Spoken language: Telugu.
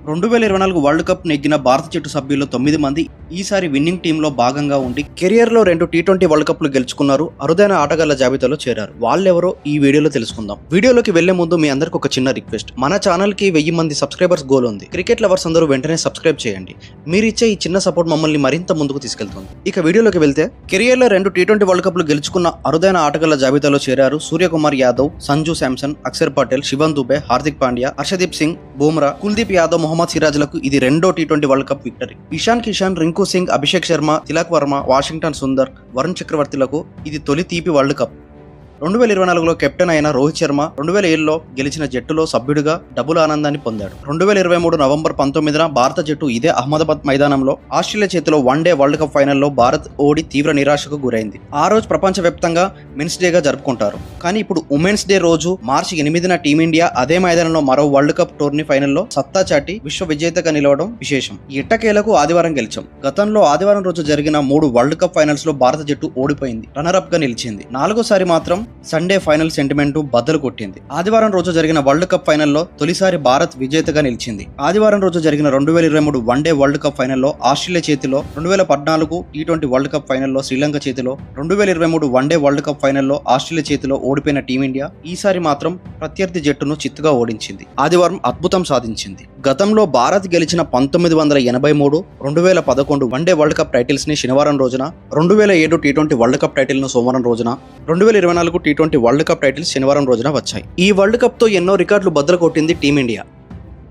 2024 వరల్డ్ కప్ నెగ్గిన భారత జట్టు సభ్యుల్లో 9 మంది ఈసారి విన్నింగ్ టీంలో భాగంగా ఉండి కెరియర్లో 2 టీ20 వరల్డ్ కప్లు గెలుచుకున్నారు. అరుదైన ఆటగాళ్ల జాబితాలో చేరారు. వాళ్ళెవరో ఈ వీడియోలో తెలుసుకుందాం. వీడియోలోకి వెళ్లే ముందు మీ అందరికి ఒక చిన్న రిక్వెస్ట్. మన ఛానల్ కి 1000 మంది సబ్స్క్రైబర్స్ గోల్ ఉంది. క్రికెట్ లవర్స్ అందరూ వెంటనే సబ్స్క్రైబ్ చేయండి. మీరిచ్చే ఈ చిన్న సపోర్ట్ మమ్మల్ని మరింత ముందుకు తీసుకెళ్తుంది. ఇక వీడియోలోకి వెళ్తే కెరియర్లో 2 టీ20 వరల్డ్ కప్లు గెలుచుకున్న అరుదైన ఆటగాళ్ల జాబితాలో చేరారు సూర్యకుమార్ యాదవ్, సంజు శాంసన్, అక్షర్ పటేల్, శివన్ దుబే, హార్దిక్ పాండ్యా, హర్షదీప్ సింగ్, బూమ్రా, కుల్దీప్ యాదవ్, మొహమ్మద్ సిరాజ్లకు ఇది రెండో టీ20 world cup victory. Ishan Kishan, Rinku Singh, Abhishek Sharma, Tilak Varma, Washington Sundar, Varun చక్రవర్తిలకు ఇది తొలి తీపి వరల్డ్ కప్. 2024లో కెప్టెన్ అయిన రోహిత్ శర్మ 2007లో గెలిచిన జట్టులో సభ్యుడిగా డబుల్ ఆనందాన్ని పొందాడు. 2023 నవంబర్ 19న భారత జట్టు ఇదే అహ్మదాబాద్ మైదానంలో ఆస్ట్రేలియా చేతిలో వన్డే వరల్డ్ కప్ ఫైనల్లో భారత్ ఓడి తీవ్ర నిరాశకు గురైంది. ఆ రోజు ప్రపంచవ్యాప్తంగా మెన్స్ డేగా జరుపుకుంటారు. కానీ ఇప్పుడు ఉమెన్స్ డే రోజు మార్చి 8న టీమిండియా అదే మైదానంలో మరో వరల్డ్ కప్ టోర్నీ ఫైనల్లో సత్తా చాటి విశ్వ విజేతగా నిలవడం విశేషం. ఎట్టకేలకు ఆదివారం గెలిచాం. గతంలో ఆదివారం రోజు జరిగిన 3 వరల్డ్ కప్ ఫైనల్స్ లో భారత జట్టు ఓడిపోయింది. రన్నర్ అప్ గా నిలిచింది. 4వ మాత్రం సండే ఫైనల్ సెంటిమెంట్ బద్దలు కొట్టింది. ఆదివారం రోజు జరిగిన వరల్డ్ కప్ ఫైనల్లో తొలిసారి భారత్ విజేతగా నిలిచింది. ఆదివారం రోజు జరిగిన 2023 వన్డే వరల్డ్ కప్ ఫైనల్లో ఆస్ట్రేలియా చేతిలో, 2014 టీ20 వరల్డ్ కప్ ఫైనల్లో శ్రీలంక చేతిలో, 2023 వన్డే వరల్డ్ కప్ ఫైనల్లో ఆస్ట్రేలియా చేతిలో ఓడిపోయిన టీమిండియా ఈసారి మాత్రం ప్రత్యర్థి జట్టును చిత్తుగా ఓడించింది. ఆదివారం అద్భుతం సాధించింది. గతంలో భారత్ గెలిచిన 1983, 2011 వన్డే వరల్డ్ కప్ టైటిల్స్ ని శనివారం రోజున, 2007 టీ20 వరల్డ్ కప్ టైటిల్ ను సోమవారం రోజున, 2024 టీ20 వరల్డ్ కప్ టైటిల్స్ శనివారం రోజున వచ్చాయి. ఈ వరల్డ్ కప్ తో ఎన్నో రికార్డులు బద్దలు కొట్టింది టీమిండియా.